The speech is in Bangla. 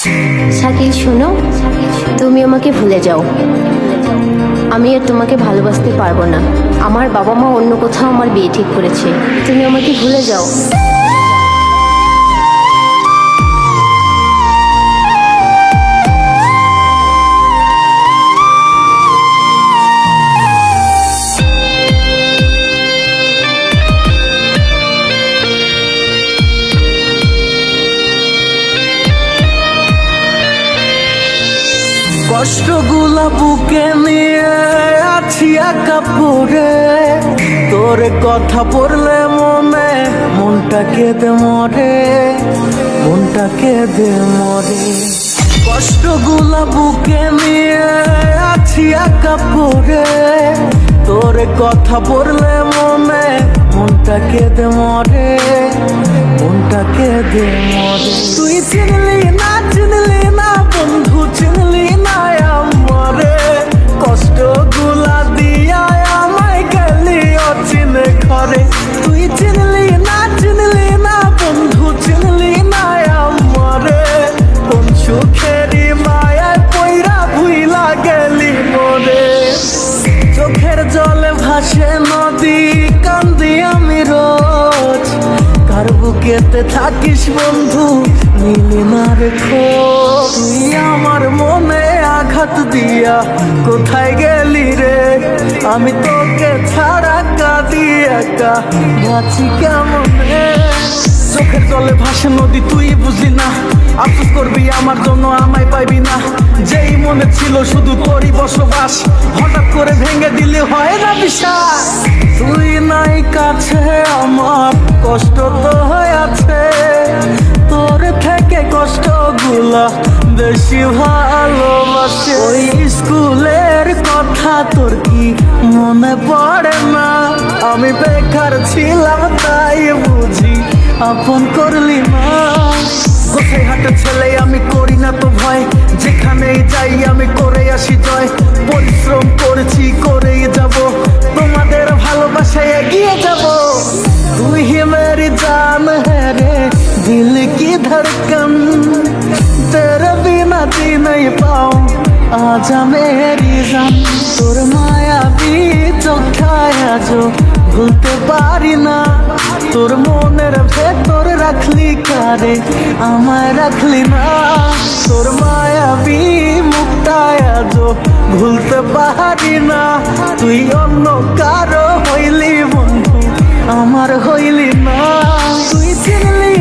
শাকিল শোনো, তুমি আমাকে ভুলে যাও। আমি আর তোমাকে ভালোবাসতে পারবো না। আমার বাবা মা অন্য কোথাও আমার বিয়ে ঠিক করেছে। তুমি আমাকে ভুলে যাও। কষ্টগুলা বুকে নিয়ে আছি একা পড়ে, তোর কথা পড়লে মনটা কেঁদে মরে, মনটা কেঁদে মরে। কষ্টগুলা বুকে নিয়ে আছি একা পড়ে, তোর কথা পড়লে মনটা কেঁদে মরে, মনটা কেঁদে মরে। তুই চিনলি না বন্ধু, চিনলি না আমারে, কষ্টগুলা দিয়া আমায় গেলি অচিনে ঘরে। তুই চিনলি না বন্ধু, চিনলি না আমারে, কোন সুখেরই মায়ায় পইরা ভুইলা গেলি মরে। চোখের জলে ভাসে নদী, কান্দি আমি রোজ, কার বুকেতে থাকিস বন্ধু নিলি না রে খোঁজ। তুই আমার মনে আঘাত দিয়া কোথায় গেলি রে, আমি তোকে ছাড়া কাঁদি একা বাঁচি কেমনে। চোখের জলে ভাসে নদী, তুই বুঝলি না, আফসোস করবি আমার জন্য আমায় পাইবি না। যেই মনে ছিল শুধু তোরই বসবাস, হঠাৎ করে ভেঙে দিলে হয় না বিশ্বাস। তুই নাই কাছে আমার কষ্ট তো হয়ে আছে, তোর থেকে কষ্টগুলা বেশি ভালোবাসে। ওই স্কুলের কথা তোর কি মনে পড়ে না, আমি বেকার ছিলাম তাই বুঝি আপন করলি না। কোথায় হাটে ছেলে আমি করি না তো ভয়, যেখানেই যাই আমি করে আসি জয়। পরিশ্রম করেছি করেই যাব, তোমাদের ভালোবাসায় এগিয়ে যাব। তুই হি মেরি জান है रे, दिल की धड़कन, तेरे बिना जी नहीं पाऊं, आजा मेरी जान। তোর মায়াবী চোখায়া যো ভুলতে পারি না, তোর মনের ভেতর রাখলি কারে আমায় রাখলি না। তোর মায়াবী মুখটায়া যো ভুলতে পারি না, তুই অন্য কারো হইলি বন্ধু আমার হইলি না। তুই চিনলি